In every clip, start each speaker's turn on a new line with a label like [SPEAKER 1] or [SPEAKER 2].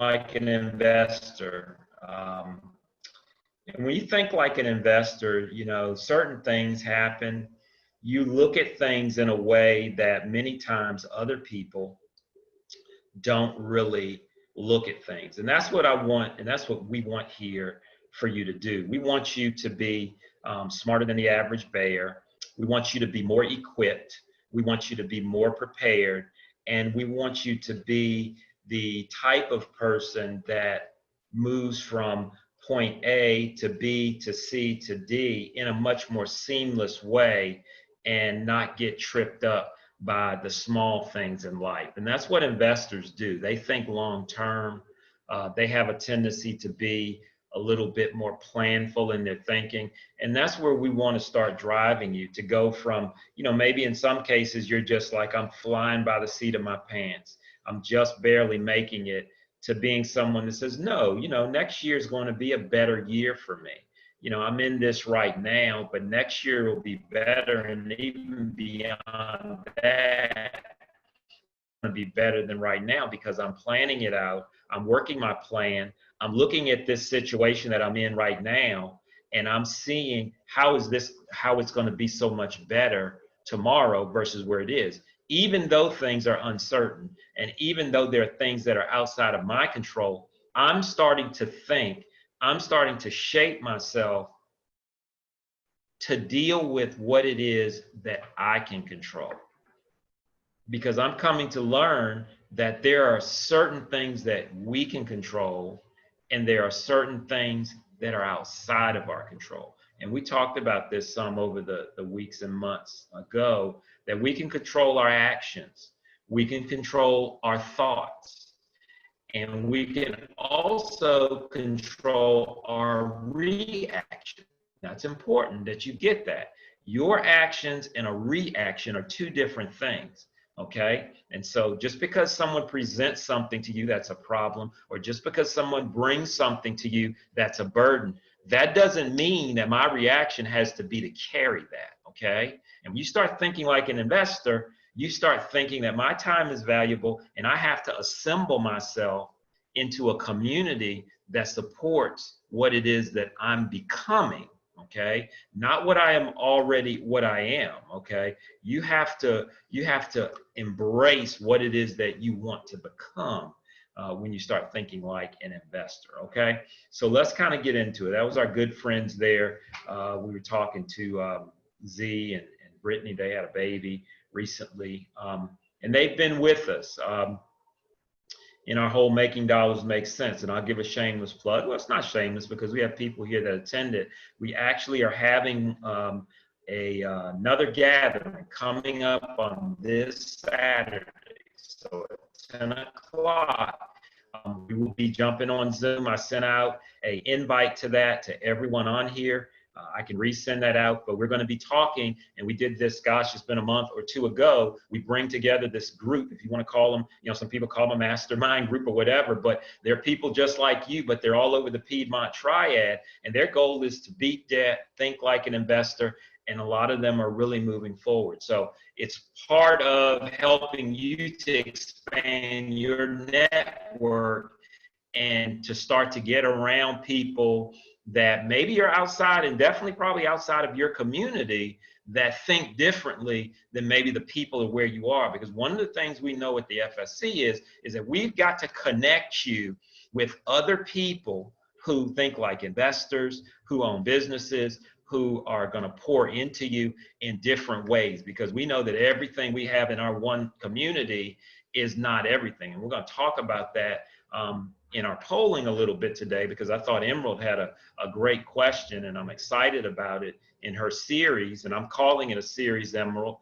[SPEAKER 1] like an investor. And when you think like an investor, you know, certain things happen. You look at things in a way that many times other people don't really look at things. And that's what I want, and that's what we want here for you to do. We want you to be smarter than the average bear. We want you to be more equipped. We want you to be more prepared. And we want you to be the type of person that moves from point A to B to C to D in a much more seamless way and not get tripped up by the small things in life. And that's what investors do. They think long term. They have a tendency to be a little bit more planful in their thinking. And that's where we want to start driving you to go from, you know, maybe in some cases you're just like, I'm flying by the seat of my pants. I'm just barely making it, to being someone that says, no, you know, next year is going to be a better year for me. You know, I'm in this right now, but next year will be better, and even beyond that, to be better than right now because I'm planning it out. I'm working my plan. I'm looking at this situation that I'm in right now, and I'm seeing how it's going to be so much better tomorrow versus where it is. Even though things are uncertain, and even though there are things that are outside of my control, I'm starting to think, I'm starting to shape myself to deal with what it is that I can control. Because I'm coming to learn that there are certain things that we can control, and there are certain things that are outside of our control. And we talked about this some over the weeks and months ago, that we can control our actions, we can control our thoughts, and we can also control our reaction. That's important that you get that. Your actions and a reaction are two different things. Okay. And so just because someone presents something to you that's a problem, or just because someone brings something to you that's a burden, that doesn't mean that my reaction has to be to carry that. Okay. And when you start thinking like an investor, you start thinking that my time is valuable and I have to assemble myself into a community that supports what it is that I'm becoming. Okay, not what I am already, what I am. Okay, you have to embrace what it is that you want to become when you start thinking like an investor. Okay, so let's kind of get into it. That was our good friends there. We were talking to Z and Brittany. They had a baby recently, and they've been with us. In our whole Making Dollars Make Sense. And I'll give a shameless plug. Well, it's not shameless because we have people here that attended. We actually are having another gathering coming up on this Saturday. So at 10 o'clock, we will be jumping on Zoom. I sent out an invite to that to everyone on here. I can resend that out, but we're going to be talking, and we did this, gosh, it's been a month or two ago. We bring together this group, if you want to call them, you know, some people call them a mastermind group or whatever, but they're people just like you, but they're all over the Piedmont Triad, and their goal is to beat debt, think like an investor, and a lot of them are really moving forward. So it's part of helping you to expand your network and to start to get around people that maybe are outside, and definitely probably outside of your community, that think differently than maybe the people of where you are. Because one of the things we know at the FSC is that we've got to connect you with other people who think like investors, who own businesses, who are going to pour into you in different ways, because we know that everything we have in our one community is not everything. And we're going to talk about that in our polling a little bit today, because I thought Emerald had a great question, and I'm excited about it in her series. And I'm calling it a series, Emerald,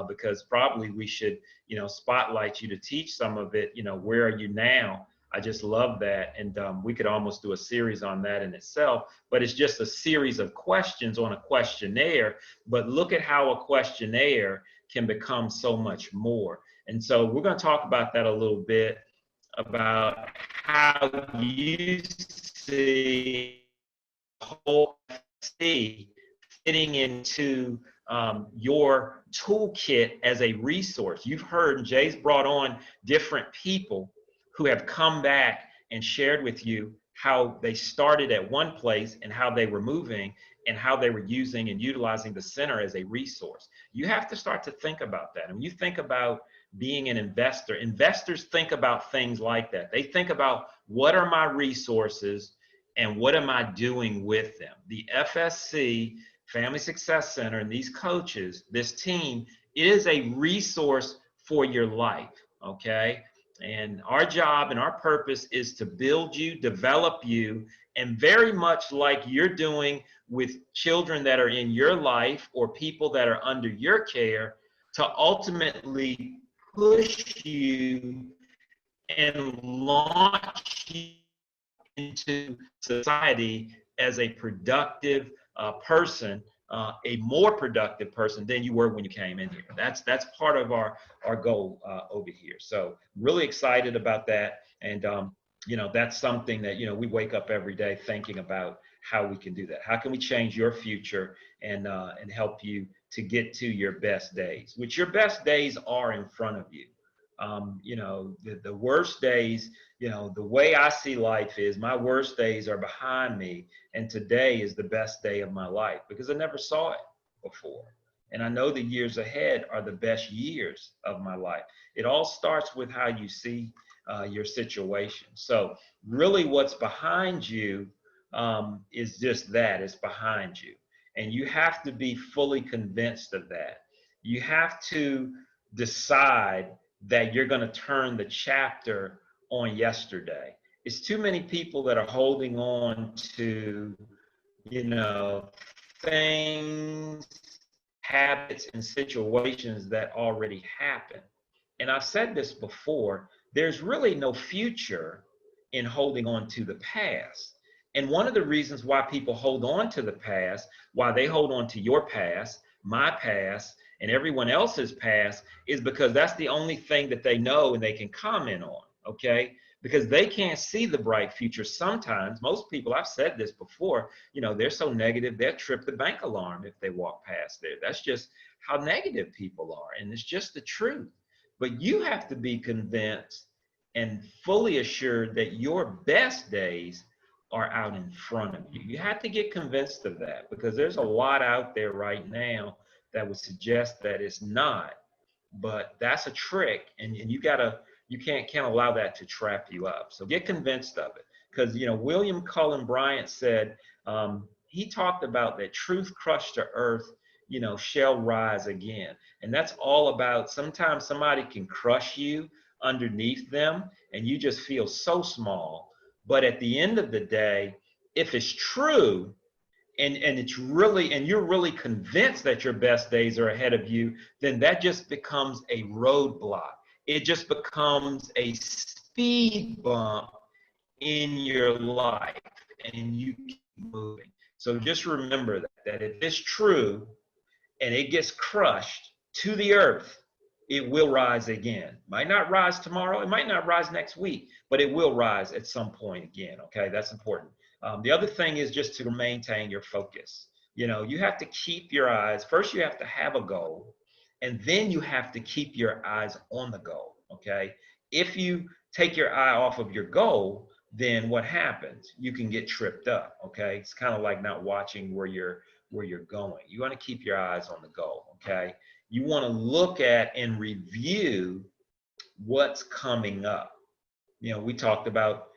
[SPEAKER 1] because probably we should, you know, spotlight you to teach some of it. You know, where are you now? I just love that. And we could almost do a series on that in itself, but it's just a series of questions on a questionnaire. But look at how a questionnaire can become so much more. And so we're going to talk about that a little bit, about how you see the whole FSC fitting into your toolkit as a resource. You've heard Jay's brought on different people who have come back and shared with you how they started at one place and how they were moving and how they were using and utilizing the center as a resource. You have to start to think about that. And when you think about being an investor, investors think about things like that. They think about, what are my resources and what am I doing with them? The FSC, Family Success Center, and these coaches, this team, is a resource for your life, okay? And our job and our purpose is to build you, develop you, and very much like you're doing with children that are in your life or people that are under your care, to ultimately push you and launch you into society as a productive person, a more productive person than you were when you came in here. That's part of our goal over here. So really excited about that. And that's something that we wake up every day thinking about how we can do that. How can we change your future and help you to get to your best days, which your best days are in front of you. The worst days, the way I see life is, my worst days are behind me, and today is the best day of my life because I never saw it before. And I know the years ahead are the best years of my life. It all starts with how you see your situation. So really what's behind you is just that, it's behind you. And you have to be fully convinced of that. You have to decide that you're going to turn the chapter on yesterday. It's too many people that are holding on to, things, habits, and situations that already happened. And I've said this before, there's really no future in holding on to the past. And one of the reasons why people hold on to the past, why they hold on to your past, my past, and everyone else's past, is because that's the only thing that they know and they can comment on, okay? Because they can't see the bright future sometimes. Most people, I've said this before, they're so negative, they'll trip the bank alarm if they walk past there. That's just how negative people are, and it's just the truth. But you have to be convinced and fully assured that your best days are out in front of you. You have to get convinced of that, because there's a lot out there right now that would suggest that it's not. But that's a trick, and you can't allow that to trap you up. So get convinced of it, because William Cullen Bryant said, he talked about that truth crushed to earth, shall rise again. And that's all about, sometimes somebody can crush you underneath them and you just feel so small. But at the end of the day, if it's true, and you're really convinced that your best days are ahead of you, then that just becomes a roadblock. It just becomes a speed bump in your life, and you keep moving. So just remember that if it's true and it gets crushed to the earth, it will rise again. Might not rise tomorrow, it might not rise next week, but it will rise at some point again, okay? That's important. The other thing is just to maintain your focus. You have to keep your eyes, first you have to have a goal, and then you have to keep your eyes on the goal, okay? If you take your eye off of your goal, then what happens? You can get tripped up, okay? It's kind of like not watching where you're going. You want to keep your eyes on the goal, okay? You want to look at and review what's coming up. We talked about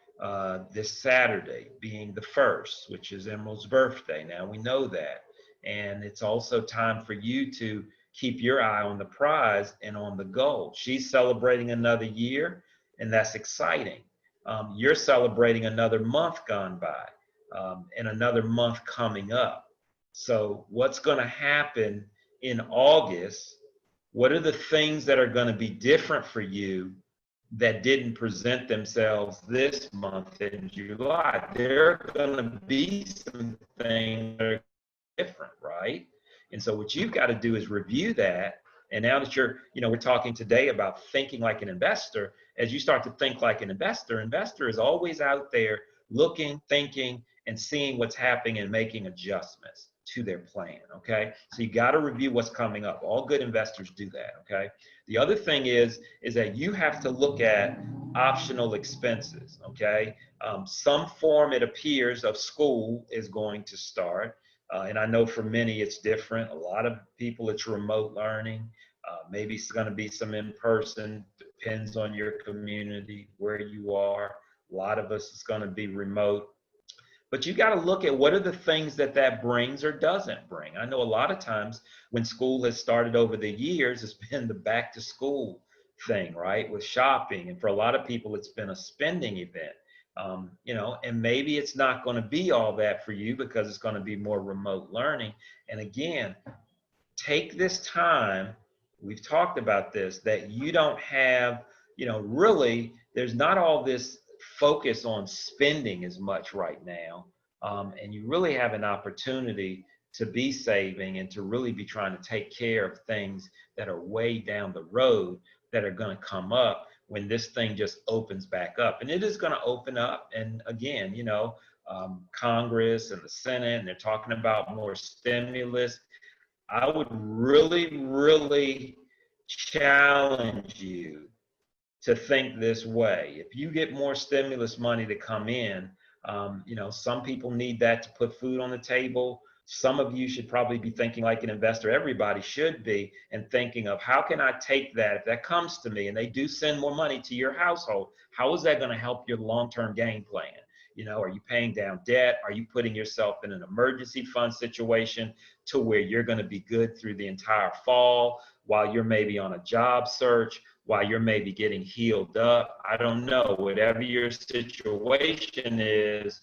[SPEAKER 1] this Saturday being the 1st, which is Emerald's birthday. Now we know that. And it's also time for you to keep your eye on the prize and on the goal. She's celebrating another year, and that's exciting. You're celebrating another month gone by, and another month coming up. So what's going to happen in August? What are the things that are going to be different for you that didn't present themselves this month in July? There are going to be some things that are different, right? And so what you've got to do is review that. And now that we're talking today about thinking like an investor, as you start to think like an investor is always out there looking, thinking, and seeing what's happening and making adjustments to their plan. Okay, so you got to review what's coming up. All good investors do that. Okay, the other thing is that you have to look at optional expenses. Okay, some form, it appears, of school is going to start. And I know for many it's different. A lot of people, it's remote learning. Maybe it's going to be some in person, depends on your community, where you are. A lot of us, it's going to be remote. But you got to look at what are the things that brings or doesn't bring. I know a lot of times when school has started over the years, it's been the back to school thing, right? With shopping. And for a lot of people, it's been a spending event. And maybe it's not going to be all that for you because it's going to be more remote learning. And again, take this time. We've talked about this, that you don't have, really, there's not all this focus on spending as much right now. And you really have an opportunity to be saving and to really be trying to take care of things that are way down the road that are going to come up when this thing just opens back up. And it is going to open up. And again, Congress and the Senate, and they're talking about more stimulus. I would really, really challenge you to think this way. If you get more stimulus money to come in, some people need that to put food on the table. Some of you should probably be thinking like an investor. Everybody should be, and thinking of how can I take that if that comes to me and they do send more money to your household, how is that going to help your long-term game plan? Are you paying down debt? Are you putting yourself in an emergency fund situation to where you're going to be good through the entire fall while you're maybe on a job search, while you're maybe getting healed up? I don't know. Whatever your situation is,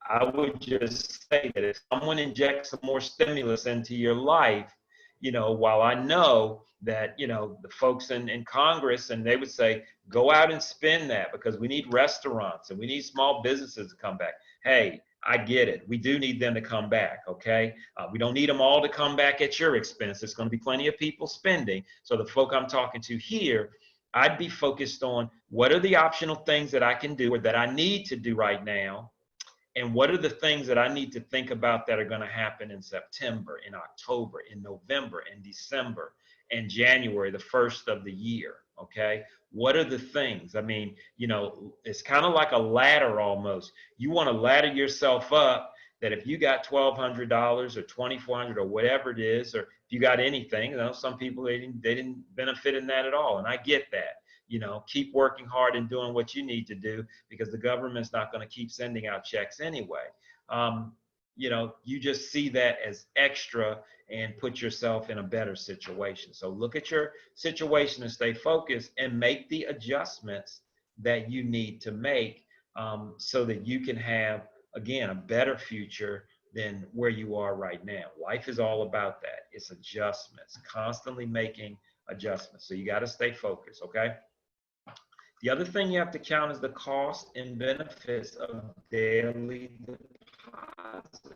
[SPEAKER 1] I would just say that if someone injects some more stimulus into your life, while I know that, the folks in Congress, and they would say, go out and spend that because we need restaurants and we need small businesses to come back. Hey, I get it. We do need them to come back, okay? We don't need them all to come back at your expense. There's going to be plenty of people spending. So the folk I'm talking to here, I'd be focused on what are the optional things that I can do or that I need to do right now, and what are the things that I need to think about that are going to happen in September, in October, in November, in December, and January, the first of the year, okay? What are the things? I mean, it's kind of like a ladder almost. You want to ladder yourself up that if you got $1,200 or $2,400 or whatever it is, or if you got anything, some people, they didn't benefit in that at all, and I get that. Keep working hard and doing what you need to do because the government's not going to keep sending out checks anyway. You just see that as extra and put yourself in a better situation. So look at your situation and stay focused and make the adjustments that you need to make so that you can have, again, a better future than where you are right now. Life is all about that. It's adjustments, constantly making adjustments. So you got to stay focused, okay? The other thing you have to count is the cost and benefits of daily deposits,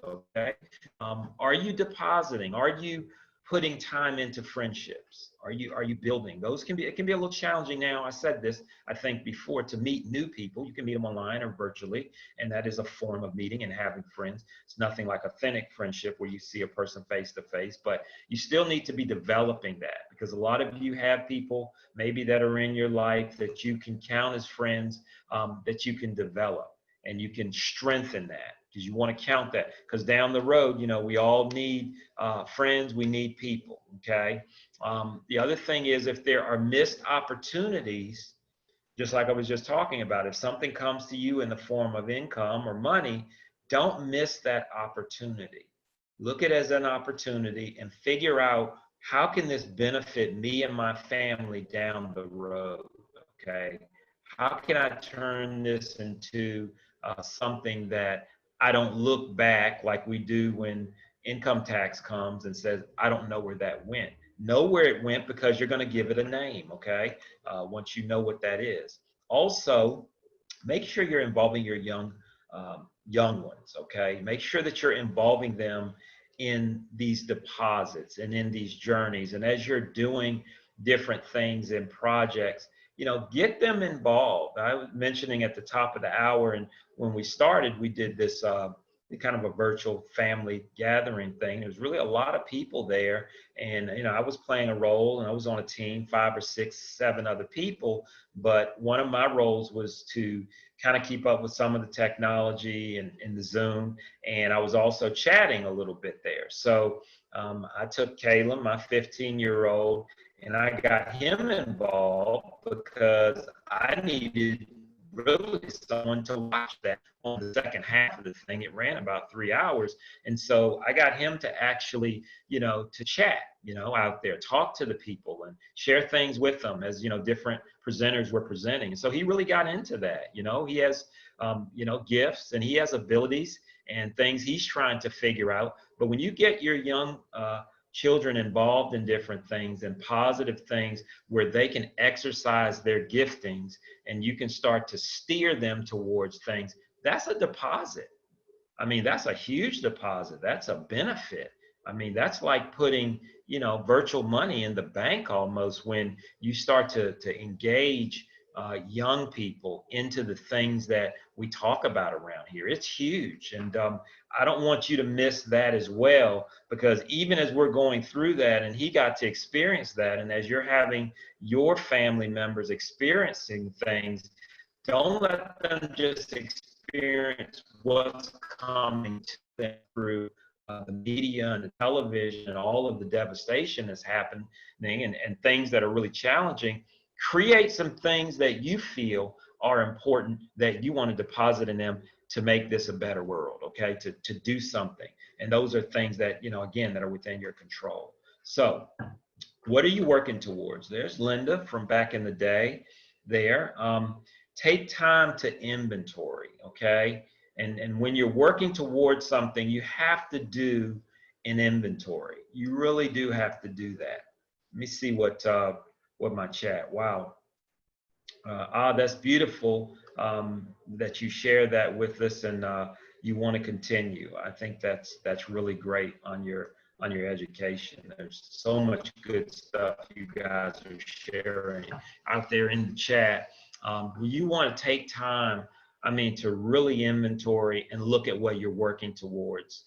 [SPEAKER 1] okay? Are you depositing? Are you putting time into friendships? Are you building? It can be a little challenging now. I said this, I think, before, to meet new people. You can meet them online or virtually, and that is a form of meeting and having friends. It's nothing like authentic friendship where you see a person face to face, but you still need to be developing that because a lot of you have people maybe that are in your life that you can count as friends that you can develop, and you can strengthen that. Because you want to count that, because down the road, we all need friends, we need people, okay? The other thing is if there are missed opportunities, just like I was just talking about, if something comes to you in the form of income or money, don't miss that opportunity. Look at it as an opportunity and figure out how can this benefit me and my family down the road, okay? How can I turn this into something that I don't look back like we do when income tax comes and says, I don't know where that went. Know where it went because you're going to give it a name, okay? Once you know what that is. Also, make sure you're involving your young ones, okay? Make sure that you're involving them in these deposits and in these journeys. And as you're doing different things and projects, get them involved. I was mentioning at the top of the hour, and when we started, we did this kind of a virtual family gathering thing. There was really a lot of people there, and I was playing a role, and I was on a team, 5 or 6, 7 other people. But one of my roles was to kind of keep up with some of the technology and in the Zoom, and I was also chatting a little bit there. So I took Caleb, my 15-year-old, and I got him involved because I needed really someone to watch that on the second half of the thing. It ran about 3 hours. And so I got him to actually, to chat, out there, talk to the people and share things with them as, different presenters were presenting. And so he really got into that. He has, gifts, and he has abilities and things he's trying to figure out. But when you get your young children involved in different things and positive things where they can exercise their giftings, and you can start to steer them towards things, that's a deposit. I mean, that's a huge deposit. That's a benefit. I mean, that's like putting, virtual money in the bank almost, when you start to engage young people into the things that we talk about around here. It's huge. And I don't want you to miss that as well, because even as we're going through that, and he got to experience that, and as you're having your family members experiencing things, don't let them just experience what's coming to them through the media and the television and all of the devastation that's happening, and things that are really challenging. Create some things that you feel are important, that you want to deposit in them to make this a better world, okay? To do something. And those are things that, again, that are within your control. So what are you working towards? There's Linda from back in the day there. Take time to inventory, okay? And when you're working towards something, you have to do an inventory. You really do have to do that. Let me see what my chat. Wow. That's beautiful that you share that with us, and you want to continue. I think that's really great on your education. There's so much good stuff you guys are sharing out there in the chat. You want to take time, to really inventory and look at what you're working towards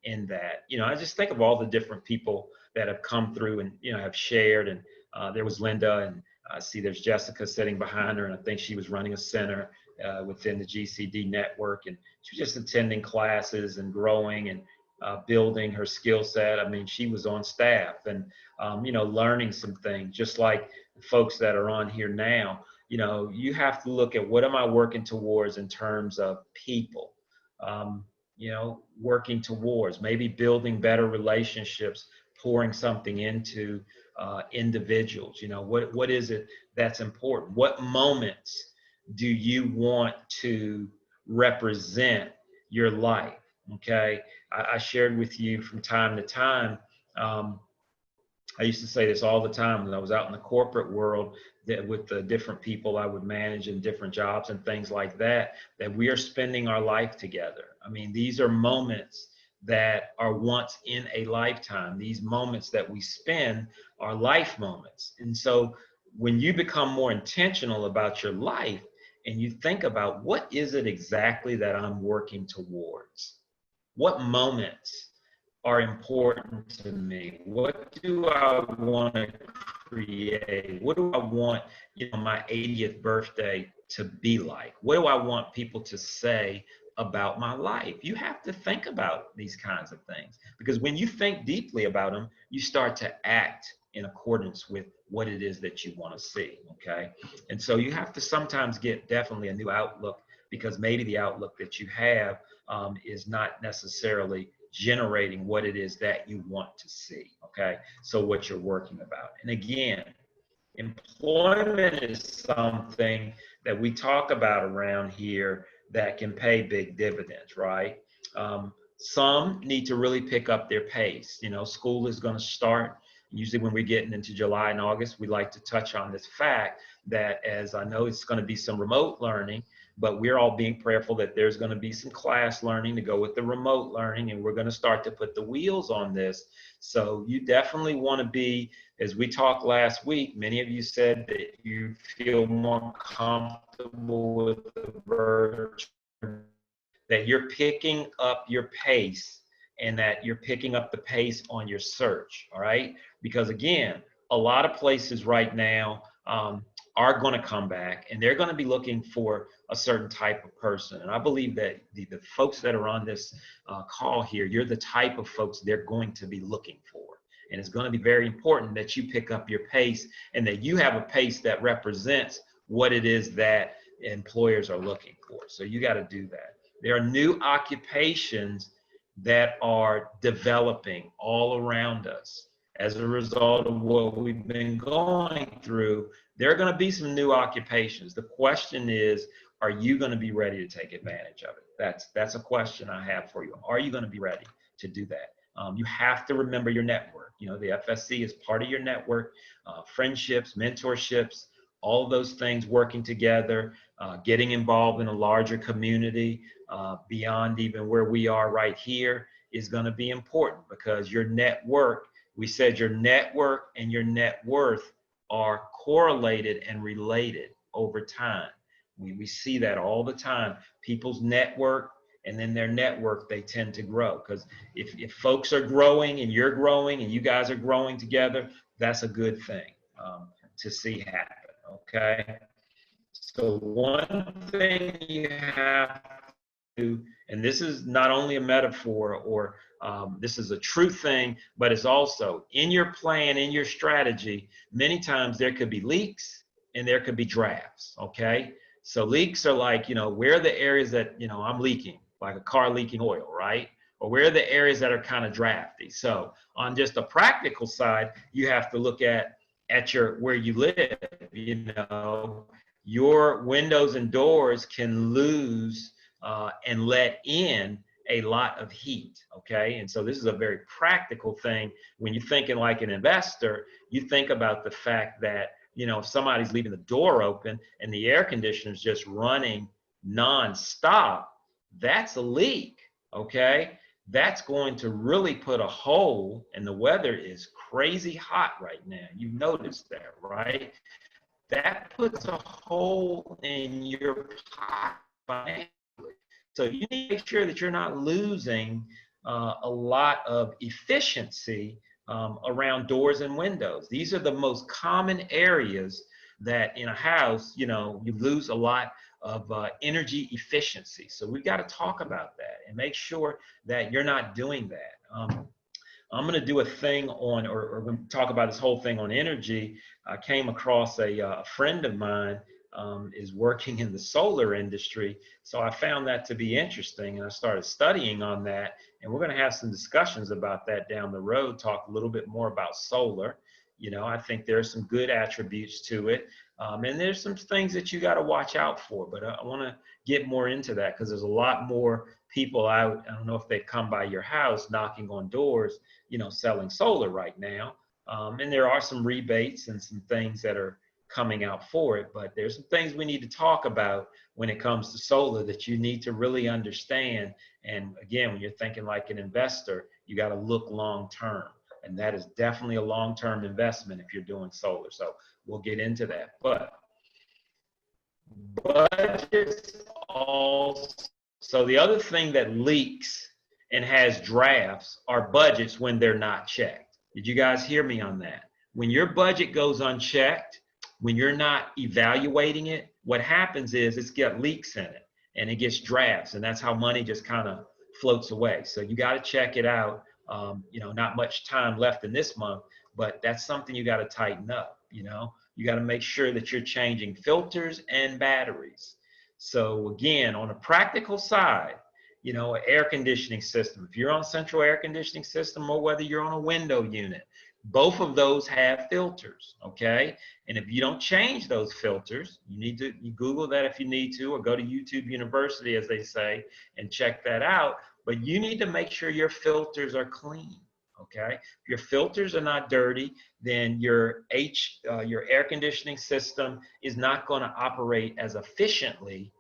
[SPEAKER 1] in that. I just think of all the different people that have come through and, have shared. And there was Linda, and I see there's Jessica sitting behind her, and I think she was running a center within the GCD network. And she was just attending classes and growing and building her skill set. She was on staff and, learning some things, just like the folks that are on here now. You have to look at, what am I working towards in terms of people, working towards maybe building better relationships, pouring something into individuals. What is it that's important? What moments do you want to represent your life? Okay. I shared with you from time to time, I used to say this all the time when I was out in the corporate world, that with the different people I would manage in different jobs and things like that, that we are spending our life together. These are moments that are once in a lifetime. These moments that we spend are life moments. And so when you become more intentional about your life, and you think about, what is it exactly that I'm working towards? What moments are important to me? What do I want to create? What do I want, my 80th birthday to be like? What do I want people to say about my life? You have to think about these kinds of things, because when you think deeply about them, you start to act in accordance with what it is that you want to see, okay? And so you have to sometimes get definitely a new outlook, because maybe the outlook that you have is not necessarily generating what it is that you want to see, okay? So what you're working about. And again, employment is something that we talk about around here that can pay big dividends, right? Some need to really pick up their pace. School is going to start. Usually when we're getting into July and August, we like to touch on this fact that, as I know it's going to be some remote learning, but we're all being prayerful that there's going to be some class learning to go with the remote learning, and we're going to start to put the wheels on this. So you definitely want to be, as we talked last week, many of you said that you feel more comfortable with the virtual that you're picking up your pace and that you're picking up the pace on your search, all right? Because again, a lot of places right now are going to come back and they're going to be looking for a certain type of person. And I believe that the folks that are on this call here, you're the type of folks they're going to be looking for. And it's going to be very important that you pick up your pace and that you have a pace that represents what it is that employers are looking for. So you got to do that. There are new occupations that are developing all around us as a result of what we've been going through. There are going to be some new occupations. The question is, are you going to be ready to take advantage of it? That's a question I have for you. Are you going to be ready to do that? You have to remember your network. You know, the FSC is part of your network, friendships, mentorships, all of those things working together, getting involved in a larger community beyond even where we are right here is going to be important, because your network, we said your network and your net worth are correlated and related over time. We see that all the time. People's network and then their network, they tend to grow, because if folks are growing and you're growing and you guys are growing together, that's a good thing to see happen. Okay, so one thing you have to, and this is not only a metaphor or this is a true thing, but it's also in your plan, in your strategy. Many times there could be leaks and there could be drafts. Okay, so leaks are like, you know, where are the areas that, you know, I'm leaking, like a car leaking oil, right? Or where are the areas that are kind of drafty? So on just a practical side, you have to look at your where you live. You know, your windows and doors can lose and let in a lot of heat. Okay, and so this is a very practical thing. When you're thinking like an investor, you think about the fact that, you know, if somebody's leaving the door open and the air conditioner is just running nonstop, that's a leak. Okay, that's going to really put a hole, and the weather is crazy hot right now. You've noticed that, right? That puts a hole in your pot financially. So you need to make sure that you're not losing a lot of efficiency around doors and windows. These are the most common areas that in a house, you know, you lose a lot of energy efficiency. So we've got to talk about that and make sure that you're not doing that. I'm going to do a thing on, or we're going to talk about this whole thing on energy. I came across a friend of mine is working in the solar industry. So I found that to be interesting, and I started studying on that. And we're going to have some discussions about that down the road, talk a little bit more about solar. You know, I think there's some good attributes to it. And there's some things that you got to watch out for, but I want to get more into that because there's a lot more people out. I don't know if they come by your house knocking on doors, you know, selling solar right now. And there are some rebates and some things that are coming out for it, but there's some things we need to talk about when it comes to solar that you need to really understand. And again, when you're thinking like an investor, you got to look long term. And that is definitely a long-term investment if you're doing solar. So we'll get into that. But budgets also. So the other thing that leaks and has drafts are budgets when they're not checked. Did you guys hear me on that? When your budget goes unchecked, when you're not evaluating it, what happens is it's got leaks in it and it gets drafts, and that's how money just kind of floats away. So you got to check it out. You know, not much time left in this month, but that's something you got to tighten up. You know, you got to make sure that you're changing filters and batteries. So again, on a practical side, you know, an air conditioning system, if you're on central air conditioning system or whether you're on a window unit, both of those have filters, okay? And if you don't change those filters, you Google that if you need to, or go to YouTube University, as they say, and check that out. But you need to make sure your filters are clean, okay? If your filters are not dirty, then your air conditioning system is not going to operate as efficiently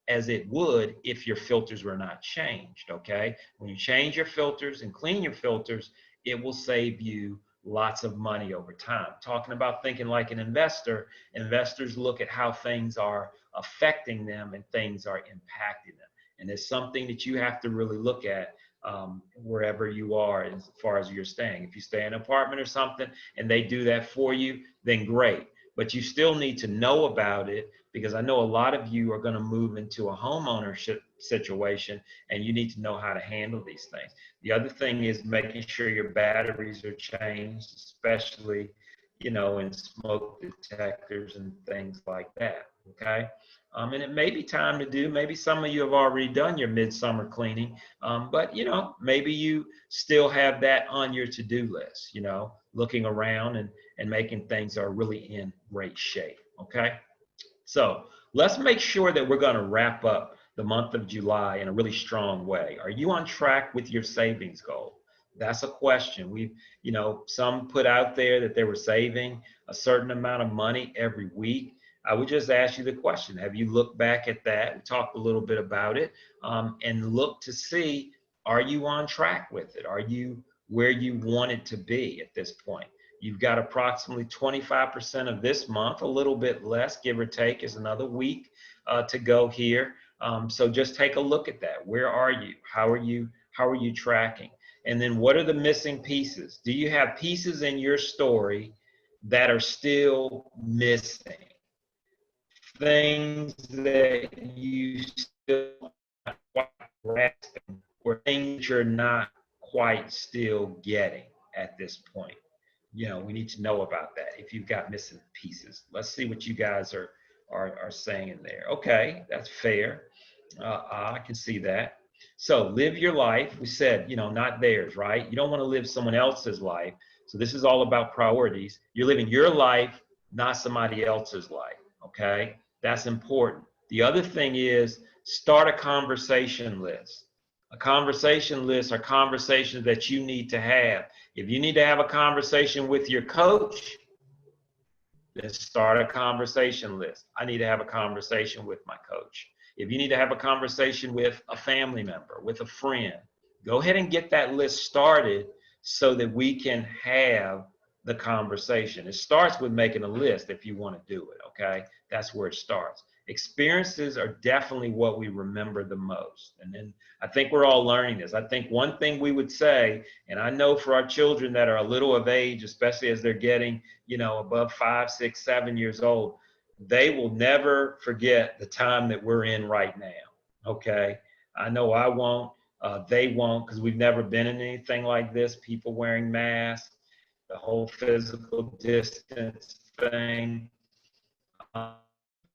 [SPEAKER 1] as it would if your filters were not changed, okay? When you change your filters and clean your filters, it will save you lots of money over time. Talking about thinking like an investor, investors look at how things are affecting them and things are impacting them. And it's something that you have to really look at wherever you are as far as you're staying. If you stay in an apartment or something and they do that for you, then great. But you still need to know about it, because I know a lot of you are going to move into a home ownership situation, and you need to know how to handle these things. The other thing is making sure your batteries are changed, especially, in smoke detectors and things like that. Okay. And it may be time to do, maybe some of you have already done your midsummer cleaning, but maybe you still have that on your to-do list, looking around and making things are really in great shape. Okay. So let's make sure that we're going to wrap up the month of July in a really strong way. Are you on track with your savings goal? That's a question. Some put out there that they were saving a certain amount of money every week. I would just ask you the question: have you looked back at that? We talked a little bit about it, and look to see, are you on track with it? Are you where you want it to be at this point? You've got approximately 25% of this month, a little bit less, give or take, is another week to go here. So just take a look at that. Where are you? How are you tracking? And then what are the missing pieces? Do you have pieces in your story that are still missing? Things that you still not quite grasping, or things you're not quite still getting at this point. We need to know about that if you've got missing pieces. Let's see what you guys are saying in there. Okay, that's fair. I can see that. So live your life. We said, not theirs, right? You don't want to live someone else's life. So this is all about priorities. You're living your life, not somebody else's life. Okay, that's important. The other thing is, start a conversation list. A conversation list are conversations that you need to have. If you need to have a conversation with your coach, then start a conversation list. I need to have a conversation with my coach. If you need to have a conversation with a family member, with a friend, go ahead and get that list started so that we can have the conversation. It starts with making a list if you want to do it, okay? That's where it starts. Experiences are definitely what we remember the most. And then I think we're all learning this. I think one thing we would say, and I know for our children that are a little of age, especially as they're getting, above 5, 6, 7 years old, they will never forget the time that we're in right now. Okay. I know I won't. They won't, because we've never been in anything like this. People wearing masks, the whole physical distance thing.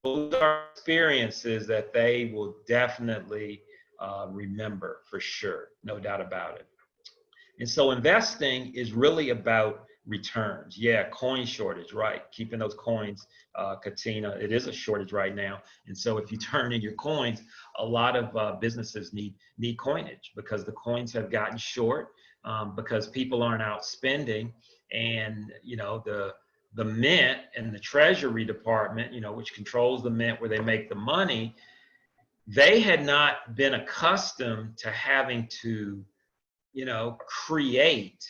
[SPEAKER 1] Those are experiences that they will definitely remember for sure, no doubt about it. And so investing is really about returns. Yeah, coin shortage, right? Keeping those coins, Katina, it is a shortage right now. And so if you turn in your coins, a lot of businesses need coinage, because the coins have gotten short, because people aren't out spending. And, the mint and the Treasury Department, which controls the mint where they make the money, they had not been accustomed to having to, create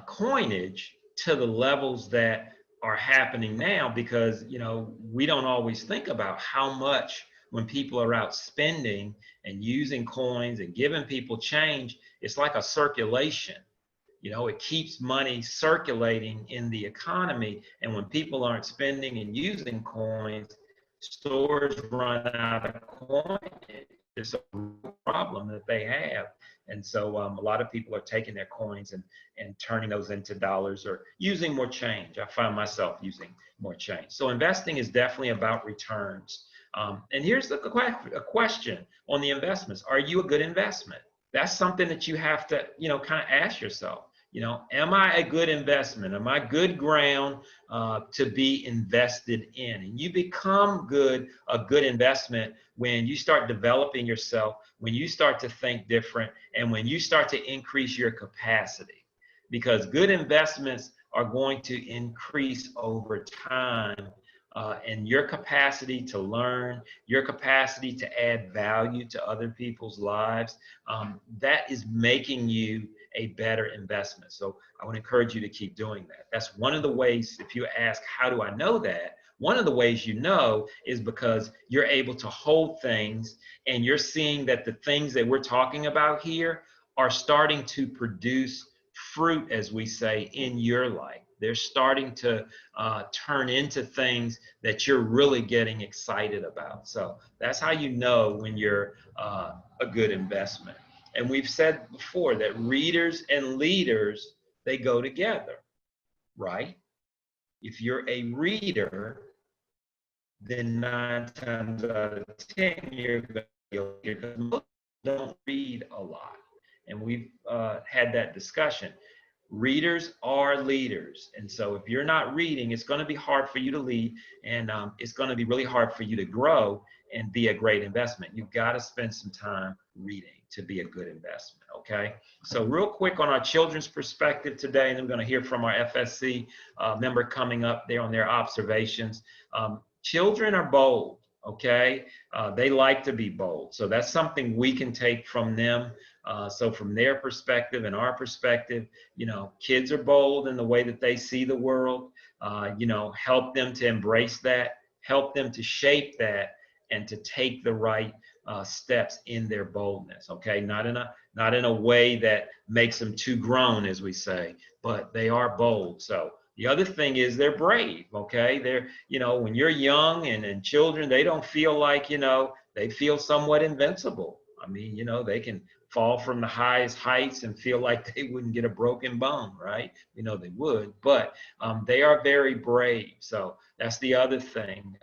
[SPEAKER 1] coinage to the levels that are happening now, because, we don't always think about how much, when people are out spending and using coins and giving people change, it's like a circulation. It keeps money circulating in the economy. And when people aren't spending and using coins, stores run out of coins. It's a problem that they have. And so a lot of people are taking their coins and turning those into dollars, or using more change. I find myself using more change. So investing is definitely about returns. And here's a question on the investments. Are you a good investment? That's something that you have to, kind of ask yourself. Am I a good investment? Am I good ground to be invested in? And you become a good investment when you start developing yourself, when you start to think different, and when you start to increase your capacity. Because good investments are going to increase over time, and your capacity to learn, your capacity to add value to other people's lives, that is making you a better investment. So I would encourage you to keep doing that. That's one of the ways. If you ask, how do I know that? one of the ways you know is because you're able to hold things and you're seeing that the things that we're talking about here are starting to produce fruit, as we say, in your life. They're starting to turn into things that you're really getting excited about. So that's how you know when you're a good investment. And we've said before that readers and leaders, they go together, right? If you're a reader, then 9 times out of 10, you're going to be a leader, because most don't read a lot. And we've had that discussion. Readers are leaders. And so if you're not reading, it's going to be hard for you to lead, and it's going to be really hard for you to grow and be a great investment. You've got to spend some time reading to be a good investment, okay? So real quick on our children's perspective today, and I'm going to hear from our FSC member coming up there on their observations. Children are bold, okay? They like to be bold. So that's something we can take from them. So from their perspective and our perspective, you know, kids are bold in the way that they see the world. You know, help them to embrace that, help them to shape that, and to take the right steps in their boldness. Okay, not in a way that makes them too grown, as we say, but they are bold. So the other thing is they're brave. Okay, they're, you know, when you're young and children, they don't feel like, you know, they feel somewhat invincible. I mean, you know, they can fall from the highest heights and feel like they wouldn't get a broken bone, right? You know, they would, but they are very brave. So that's the other thing.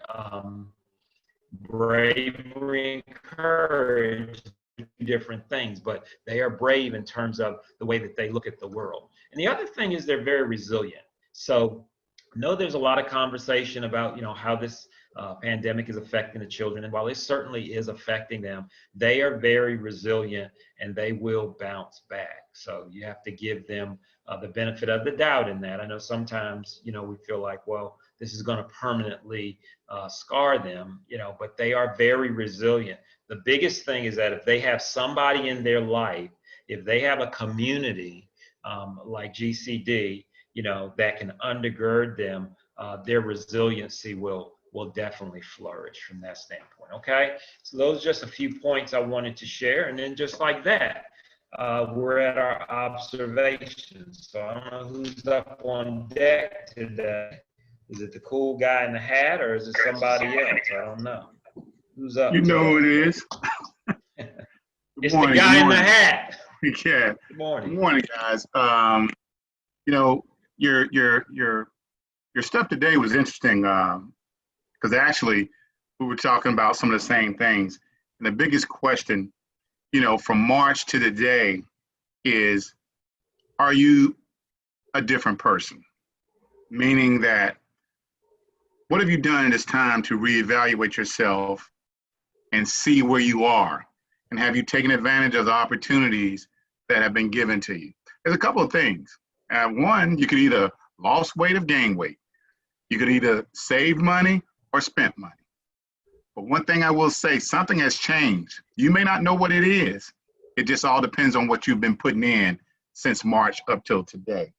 [SPEAKER 1] Bravery and courage, different things, but they are brave in terms of the way that they look at the world. And the other thing is they're very resilient. So I know there's a lot of conversation about, you know, how this pandemic is affecting the children, and while it certainly is affecting them, they are very resilient and they will bounce back. So you have to give them the benefit of the doubt in that. I know sometimes, you know, we feel like, well, this is going to permanently scar them, you know, but they are very resilient. The biggest thing is that if they have somebody in their life, if they have a community like GCD, you know, that can undergird them, their resiliency will definitely flourish from that standpoint. Okay, so those are just a few points I wanted to share, and then just like that, we're at our observations. So I don't know who's up on deck today. Is it the cool guy in the hat, or is it somebody else? I don't know. Who's up?
[SPEAKER 2] You know who it is.
[SPEAKER 1] It's the guy in the hat.
[SPEAKER 2] Yeah.
[SPEAKER 1] Good morning.
[SPEAKER 2] Good morning, guys. You know, your stuff today was interesting because actually we were talking about some of the same things. And the biggest question, you know, from March to today is, are you a different person? Meaning that, what have you done in this time to reevaluate yourself and see where you are? And have you taken advantage of the opportunities that have been given to you? There's a couple of things. One, you could either lost weight or gained weight. You could either save money or spent money. But one thing I will say, something has changed. You may not know what it is. It just all depends on what you've been putting in since March up till today.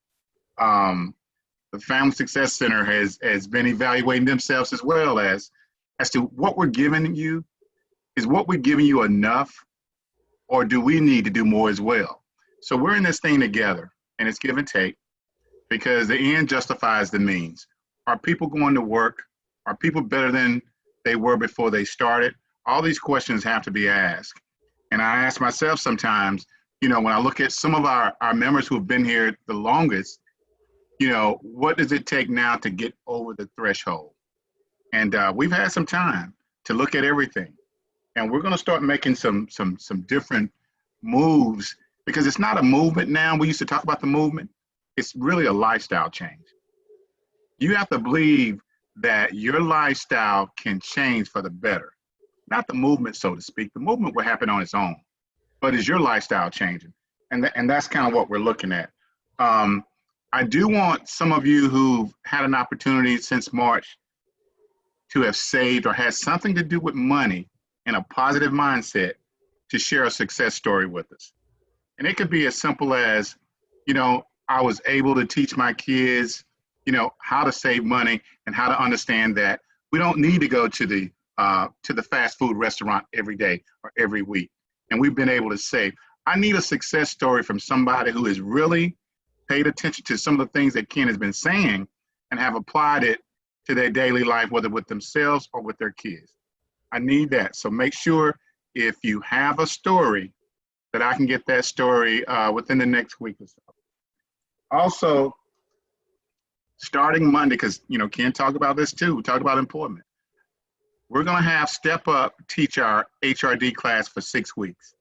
[SPEAKER 2] The Family Success Center has been evaluating themselves as well as to what we're giving you. Is what we're giving you enough, or do we need to do more as well? So we're in this thing together, and it's give and take, because the end justifies the means. Are people going to work? Are people better than they were before they started? All these questions have to be asked. And I ask myself sometimes, you know, when I look at some of our members who have been here the longest, you know, what does it take now to get over the threshold? And we've had some time to look at everything. And we're going to start making some different moves, because it's not a movement now. We used to talk about the movement. It's really a lifestyle change. You have to believe that your lifestyle can change for the better. Not the movement, so to speak. The movement will happen on its own. But is your lifestyle changing? And that's kind of what we're looking at. I do want some of you who've had an opportunity since March to have saved or had something to do with money in a positive mindset to share a success story with us. And it could be as simple as, you know, I was able to teach my kids, you know, how to save money and how to understand that We don't need to go to the fast food restaurant every day or every week. And we've been able to say, I need a success story from somebody who has really paid attention to some of the things that Ken has been saying and have applied it to their daily life, whether with themselves or with their kids. I need that. So make sure if you have a story that I can get that story within the next week or so. Also, starting Monday, because Ken talked about this too. We talked about employment. We're going to have Step Up teach our HRD class for 6 weeks.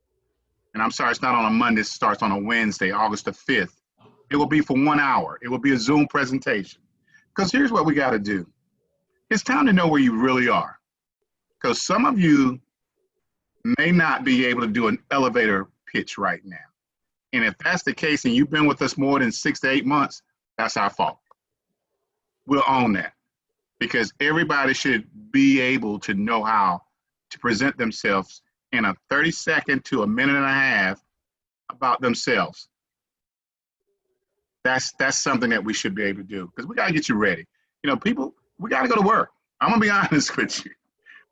[SPEAKER 2] And I'm sorry, it's not on a Monday. It starts on a Wednesday, August the 5th. It will be for 1 hour. It will be a Zoom presentation. Because here's what we got to do. It's time to know where you really are. Because some of you may not be able to do an elevator pitch right now. And if that's the case and you've been with us more than 6 to 8 months, that's our fault. We'll own that. Because everybody should be able to know how to present themselves in a 30-second to a minute and a half about themselves. That's something that we should be able to do, because we got to get you ready. People, we got to go to work. I'm going to be honest with you.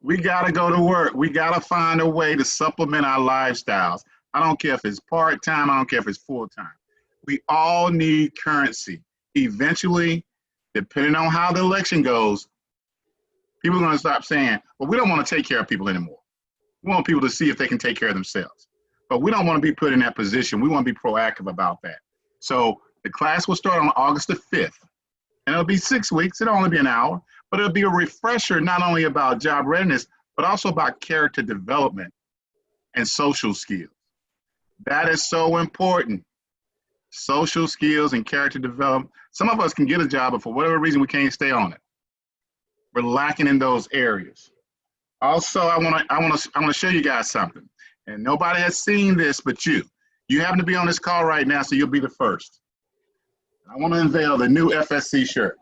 [SPEAKER 2] We got to go to work. We got to find a way to supplement our lifestyles. I don't care if it's part-time. I don't care if it's full-time. We all need currency. Eventually, depending on how the election goes, people are going to stop saying, well, we don't want to take care of people anymore. We want people to see if they can take care of themselves. But we don't want to be put in that position. We want to be proactive about that. So the class will start on August the 5th. And it'll be 6 weeks. It'll only be an hour. But it'll be a refresher not only about job readiness, but also about character development and social skills. That is so important. Social skills and character development. Some of us can get a job, but for whatever reason, we can't stay on it. We're lacking in those areas. Also, I want to show you guys something. And nobody has seen this but you. You happen to be on this call right now, so you'll be the first. I want to unveil the new FSC shirt.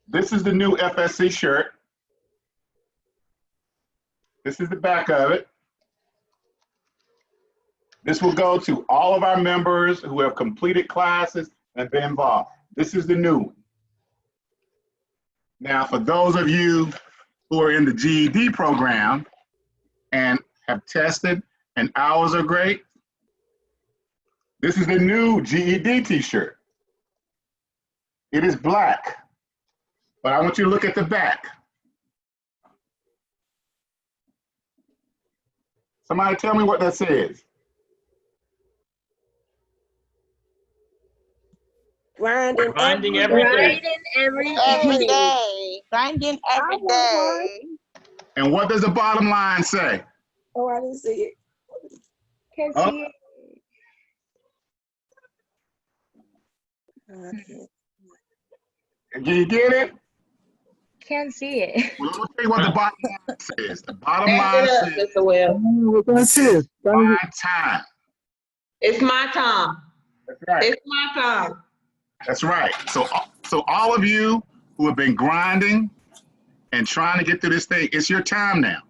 [SPEAKER 2] This is the new FSC shirt. This is the back of it. This will go to all of our members who have completed classes and been involved. This is the new one. Now, for those of you who are in the GED program and have tested and hours are great, this is the new GED t-shirt. It is black, but I want you to look at the back. Somebody tell me what that says.
[SPEAKER 1] Grinding every day.
[SPEAKER 3] Every day. Grinding every day.
[SPEAKER 2] And what does the bottom line say?
[SPEAKER 4] Oh, I didn't see it.
[SPEAKER 3] Can't
[SPEAKER 2] Oh.
[SPEAKER 3] see
[SPEAKER 4] it.
[SPEAKER 2] Can you get it?
[SPEAKER 3] Can't see it.
[SPEAKER 2] Well, let me tell you what the bottom line says. The bottom line says,
[SPEAKER 5] That's it.
[SPEAKER 2] my time.
[SPEAKER 6] It's my time.
[SPEAKER 2] That's right.
[SPEAKER 6] It's my time.
[SPEAKER 2] That's right. So all of you who have been grinding and trying to get through this thing, it's your time now.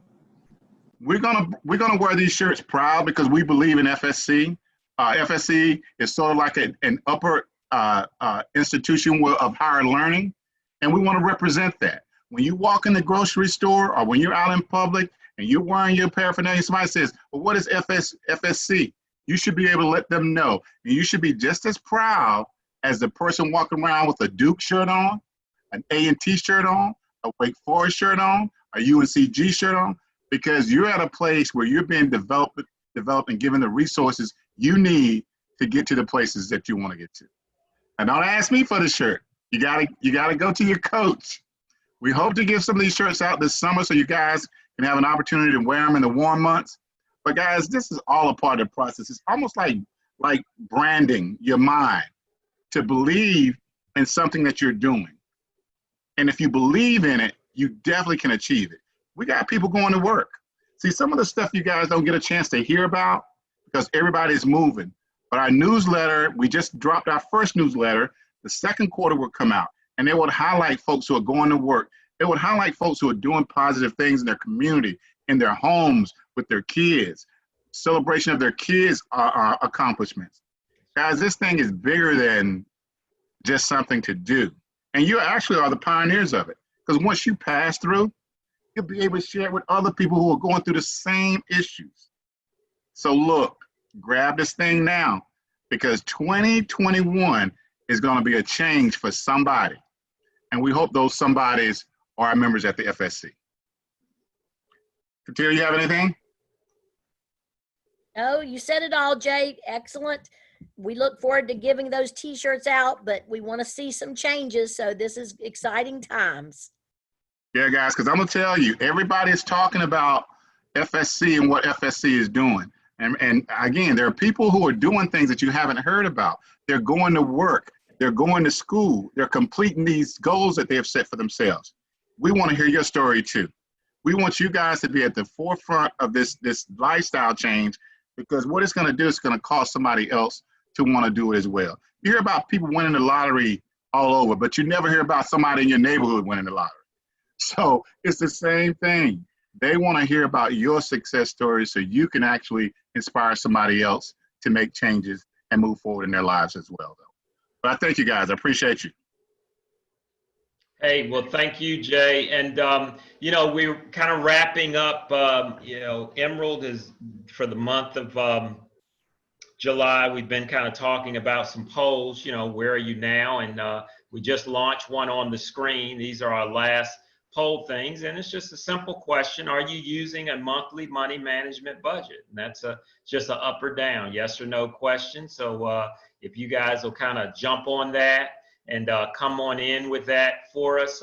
[SPEAKER 2] We're gonna wear these shirts proud because we believe in FSC. FSC is sort of like an upper institution of higher learning, and we want to represent that. When you walk in the grocery store or when you're out in public and you're wearing your paraphernalia, somebody says, well, what is FSC? You should be able to let them know. And you should be just as proud as the person walking around with a Duke shirt on, an A&T shirt on, a Wake Forest shirt on, a UNCG shirt on, because you're at a place where you're being developed and given the resources you need to get to the places that you want to get to. And don't ask me for the shirt. You gotta go to your coach. We hope to give some of these shirts out this summer so you guys can have an opportunity to wear them in the warm months. But guys, this is all a part of the process. It's almost like branding your mind to believe in something that you're doing. And if you believe in it, you definitely can achieve it. We got people going to work. See, some of the stuff you guys don't get a chance to hear about because everybody's moving. But our newsletter, we just dropped our first newsletter. The second quarter will come out, and it would highlight folks who are going to work. It would highlight folks who are doing positive things in their community, in their homes, with their kids, celebration of their kids' accomplishments. Guys, this thing is bigger than just something to do. And you actually are the pioneers of it. Because once you pass through, you'll be able to share it with other people who are going through the same issues. So look, grab this thing now, because 2021 is going to be a change for somebody. And we hope those somebodies are our members at the FSC. Katia, you have anything?
[SPEAKER 4] No, you said it all, Jay. Excellent. We look forward to giving those t-shirts out, but we want to see some changes. So this is exciting times.
[SPEAKER 2] Yeah, guys, because I'm going to tell you, everybody is talking about FSC and what FSC is doing. And again, there are people who are doing things that you haven't heard about. They're going to work. They're going to school. They're completing these goals that they have set for themselves. We want to hear your story too. We want you guys to be at the forefront of this lifestyle change, because what it's going to do is going to cause somebody else to want to do it as well. You hear about people winning the lottery all over, but you never hear about somebody in your neighborhood winning the lottery. So it's the same thing. They want to hear about your success story so you can actually inspire somebody else to make changes and move forward in their lives as well, though. But I thank you guys. I appreciate you.
[SPEAKER 1] Hey, well, thank you, Jay. And, you know, we're kind of wrapping up, you know, Emerald is for the month of July. We've been kind of talking about some polls, you know, where are you now? And we just launched one on the screen. These are our last poll things. And it's just a simple question. Are you using a monthly money management budget? And that's just an up or down, yes or no question. So if you guys will kind of jump on that and come on in with that for us.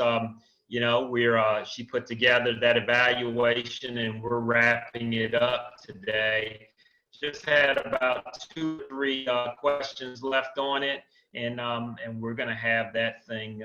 [SPEAKER 1] You know, she put together that evaluation and we're wrapping it up today. Just had about 2 or 3 questions left on it, and we're going to have that thing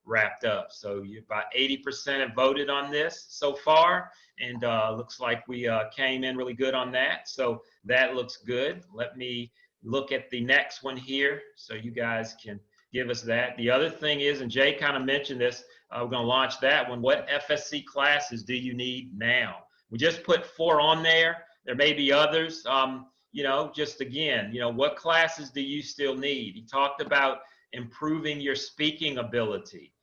[SPEAKER 1] wrapped up. So about 80% have voted on this so far, and looks like we came in really good on that. So that looks good. Let me look at the next one here so you guys can give us that. The other thing is, and Jay kind of mentioned this, we're going to launch that one. What FSC classes do you need now? We just put 4 on there. There may be others. You know, just again, you know, what classes do you still need? He talked about improving your speaking ability.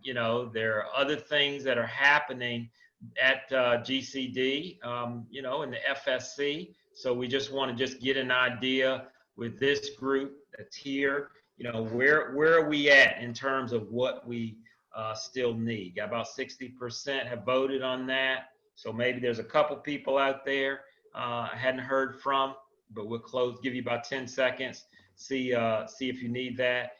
[SPEAKER 1] You know, there are other things that are happening at GCD, you know, in the FSC. So we just want to just get an idea with this group that's here. You know, where are we at in terms of what we still need? Got about 60% have voted on that. So maybe there's a couple people out there I hadn't heard from, but we'll give you about 10 seconds, see if you need that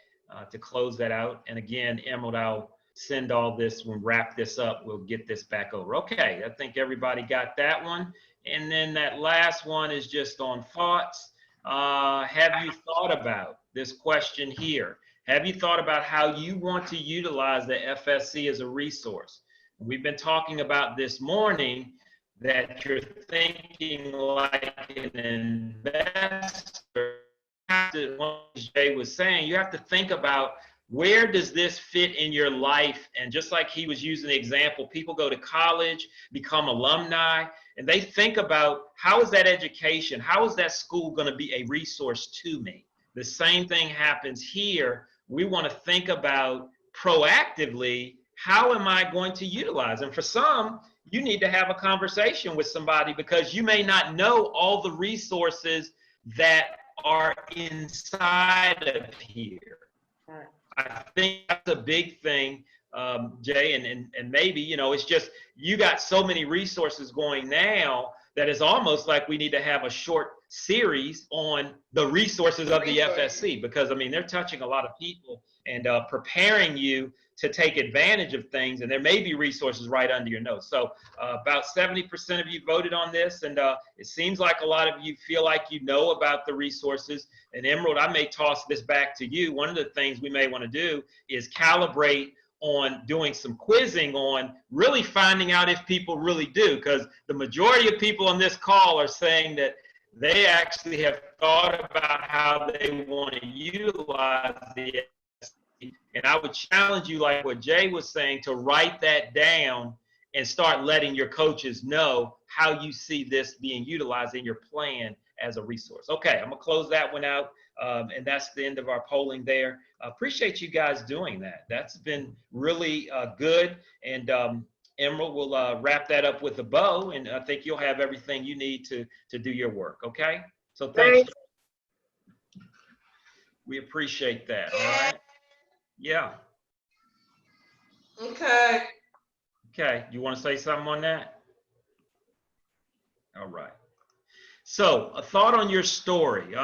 [SPEAKER 1] to close that out. And again, Emerald, I'll send all this, we'll wrap this up, we'll get this back over. Okay, I think everybody got that one. And then that last one is just on thoughts. Have you thought about this question here? Have you thought about how you want to utilize the FSC as a resource? We've been talking about this morning that you're thinking like an investor. As Jay was saying, you have to think about where does this fit in your life? And just like he was using the example, people go to college, become alumni, and they think about how is that education, how is that school going to be a resource to me? The same thing happens here. We want to think about proactively, how am I going to utilize? And for some, you need to have a conversation with somebody because you may not know all the resources that are inside of here.
[SPEAKER 6] Right.
[SPEAKER 1] I think that's a big thing, Jay, and maybe, you know, it's just you got so many resources going now that it's almost like we need to have a short series on the resources of the FSC, because I mean they're touching a lot of people and preparing you to take advantage of things, and there may be resources right under your nose. So about 70% of you voted on this, and it seems like a lot of you feel like you know about the resources. And Emerald, I may toss this back to you. One of the things we may want to do is calibrate on doing some quizzing on really finding out if people really do, because the majority of people on this call are saying that they actually have thought about how they want to utilize the FSC. And I would challenge you, like what Jay was saying, to write that down and start letting your coaches know how you see this being utilized in your plan as a resource. Okay, I'm gonna close that one out. And that's the end of our polling there. Appreciate you guys doing that. That's been really good. And Emerald will wrap that up with a bow, and I think you'll have everything you need to do your work. Okay? So thanks. We appreciate that. All right. Yeah.
[SPEAKER 6] Okay.
[SPEAKER 1] Okay. You want to say something on that? All right. So a thought on your story.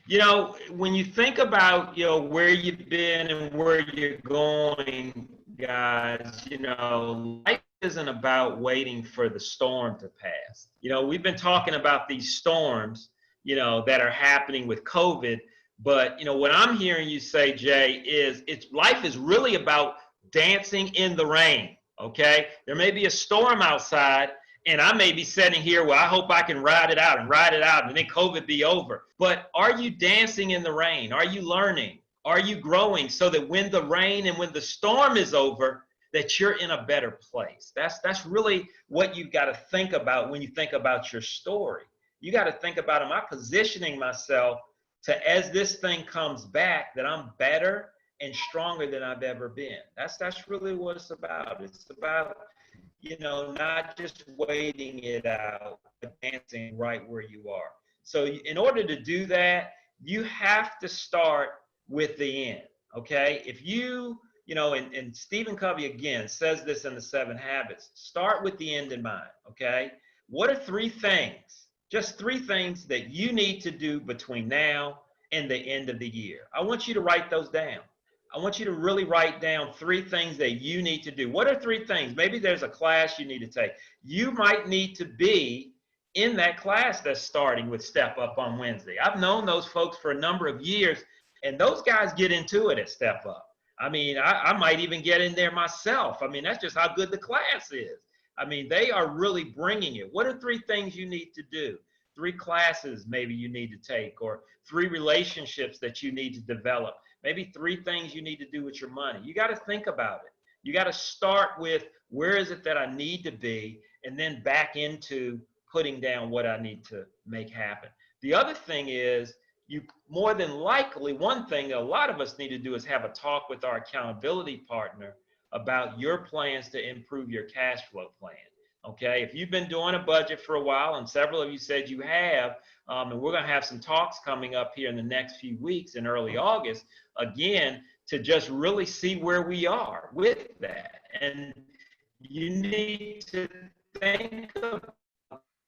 [SPEAKER 1] You know, when you think about, where you've been and where you're going, guys, life isn't about waiting for the storm to pass. We've been talking about these storms, that are happening with COVID. But, what I'm hearing you say, Jay, is life is really about dancing in the rain, okay? There may be a storm outside, and I may be sitting here, well, I hope I can ride it out, and then COVID be over. But are you dancing in the rain? Are you learning? Are you growing so that when the rain and when the storm is over, that you're in a better place? That's really what you've got to think about when you think about your story. You got to think about, am I positioning myself to, as this thing comes back, that I'm better and stronger than I've ever been? That's really what it's about. It's about, not just waiting it out, but dancing right where you are. So in order to do that, you have to start with the end, okay? If you, and Stephen Covey, again, says this in the 7 Habits, start with the end in mind, okay? What are 3 things, just 3 things that you need to do between now and the end of the year? I want you to write those down. I want you to really write down 3 things that you need to do. What are 3 things? Maybe there's a class you need to take. You might need to be in that class that's starting with Step Up on Wednesday. I've known those folks for a number of years, and those guys get into it at Step Up. I mean, I might even get in there myself. I mean, that's just how good the class is. I mean, they are really bringing it. What are 3 things you need to do? 3 classes maybe you need to take, or 3 relationships that you need to develop. Maybe 3 things you need to do with your money. You got to think about it. You got to start with, where is it that I need to be, and then back into putting down what I need to make happen. The other thing is, you more than likely, one thing a lot of us need to do is have a talk with our accountability partner about your plans to improve your cash flow plan. Okay, if you've been doing a budget for a while, and several of you said you have, and we're going to have some talks coming up here in the next few weeks in early August, again, to just really see where we are with that. And you need to think about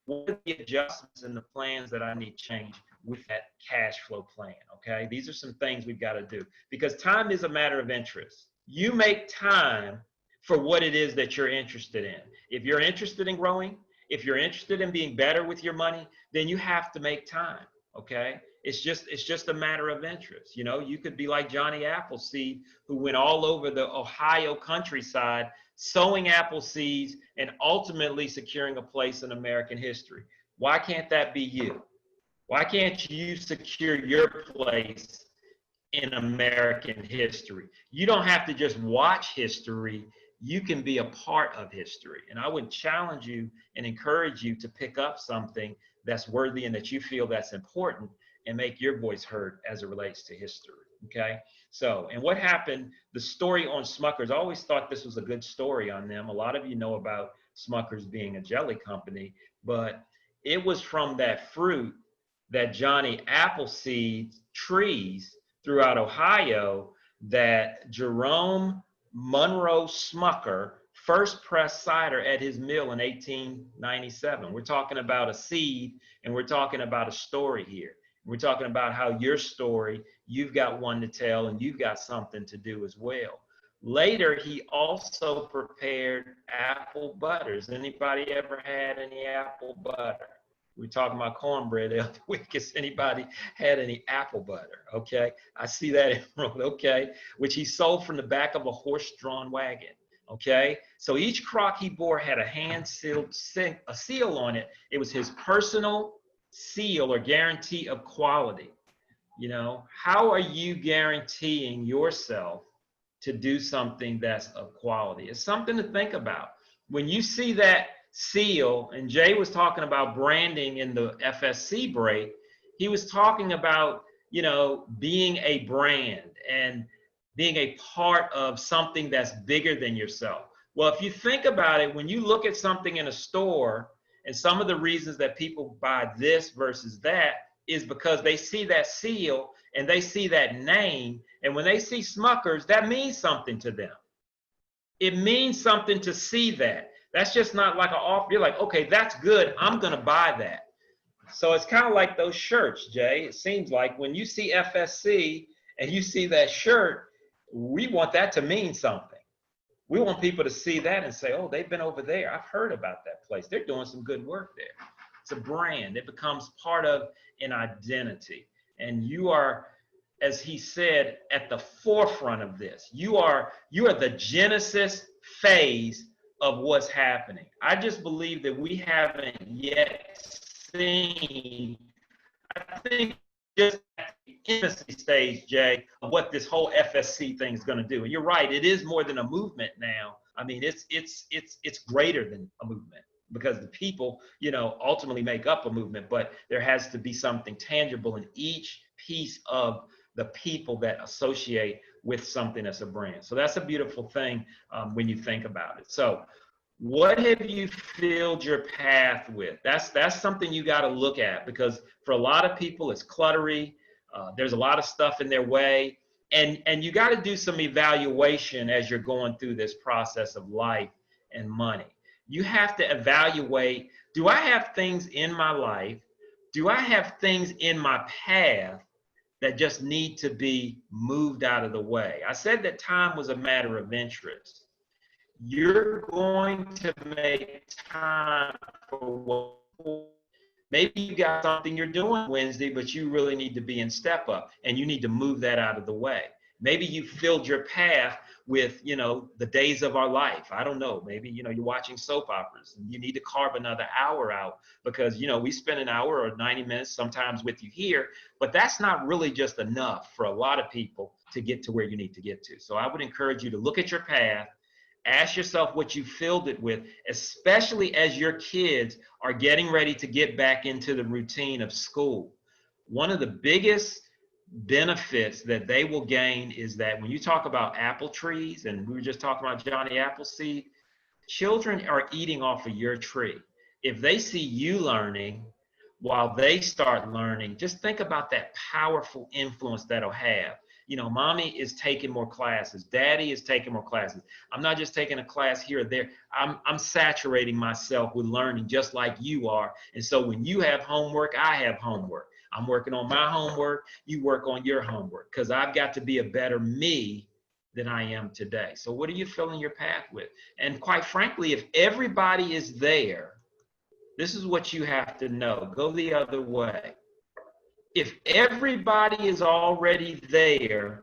[SPEAKER 1] what are the adjustments and the plans that I need to change with that cash flow plan, okay? These are some things we've got to do, because time is a matter of interest. You make time for what it is that you're interested in. If you're interested in growing, if you're interested in being better with your money, then you have to make time, okay? It's just a matter of interest. You could be like Johnny Appleseed, who went all over the Ohio countryside sowing apple seeds and ultimately securing a place in American history. Why can't that be you? Why can't you secure your place in American history? You don't have to just watch history. You can be a part of history. And I would challenge you and encourage you to pick up something that's worthy and that you feel that's important, and make your voice heard as it relates to history, okay? So, and what happened, the story on Smucker's, I always thought this was a good story on them. A lot of you know about Smucker's being a jelly company, but it was from that fruit that Johnny Appleseed trees throughout Ohio that Jerome Monroe Smucker first pressed cider at his mill in 1897. We're talking about a seed, and we're talking about a story here. We're talking about how your story, you've got one to tell, and you've got something to do as well. Later, he also prepared apple butters. Anybody ever had any apple butter? We were talking about cornbread the other week. Has anybody had any apple butter? Okay, I see that, okay, which he sold from the back of a horse-drawn wagon. Okay, so each crock he bore had a hand-sealed a seal on it. It was his personal seal or guarantee of quality. How are you guaranteeing yourself to do something that's of quality? It's something to think about. When you see that seal, and Jay was talking about branding in the FSC break, he was talking about you know, being a brand and being a part of something that's bigger than yourself. Well, if you think about it, when you look at something in a store, and some of the reasons that people buy this versus that is because they see that seal and they see that name. And when they see Smuckers, that means something to them. It means something to see that. That's just not like an offer. You're like, okay, that's good. I'm going to buy that. So it's kind of like those shirts, Jay. It seems like when you see FSC and you see that shirt, we want that to mean something. We want people to see that and say, oh, they've been over there. I've heard about that place. They're doing some good work there. It's a brand. It becomes part of an identity. And you are, as he said, at the forefront of this. You are the genesis phase of what's happening. I just believe that we haven't yet seen, I think, just at the infancy stage, Jay, of what this whole FSC thing is going to do. And you're right, it is more than a movement now. I mean, it's greater than a movement, because the people, you know, ultimately make up a movement, but there has to be something tangible in each piece of the people that associate with something as a brand. So that's a beautiful thing when you think about it. So what have you filled your path with? That's something you got to look at, because for a lot of people it's cluttery. There's a lot of stuff in their way, and you got to do some evaluation as you're going through this process of life and money. You have to evaluate, do I have things in my life? Do I have things in my path that just need to be moved out of the way? I said that time was a matter of interest. You're going to make time for what, maybe you got something you're doing Wednesday, but you really need to be in step up and you need to move that out of the way. Maybe you filled your path with, you know, the days of our life. I don't know. Maybe, you know, you're watching soap operas and you need to carve another hour out because, you know, we spend an hour or 90 minutes sometimes with you here, but that's not really just enough for a lot of people to get to where you need to get to. So I would encourage you to look at your path. Ask yourself what you filled it with, especially as your kids are getting ready to get back into the routine of school. One of the biggest benefits that they will gain is that when you talk about apple trees, and we were just talking about Johnny Appleseed, children are eating off of your tree. If they see you learning while they start learning, just think about that powerful influence that'll have. You know, mommy is taking more classes. Daddy is taking more classes. I'm not just taking a class here or there. I'm saturating myself with learning just like you are. And so when you have homework, I have homework. I'm working on my homework. You work on your homework, because I've got to be a better me than I am today. So what are you filling your path with? And quite frankly, if everybody is there, this is what you have to know. Go the other way. If everybody is already there,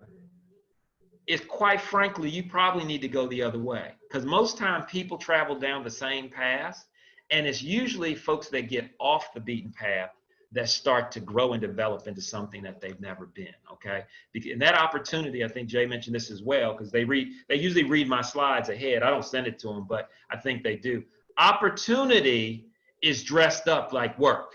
[SPEAKER 1] it's quite frankly, you probably need to go the other way, because most time people travel down the same path, and it's usually folks that get off the beaten path that start to grow and develop into something that they've never been. Okay, and that opportunity, I think Jay mentioned this as well, because they usually read my slides ahead. I don't send it to them, but I think they do. Opportunity is dressed up like work.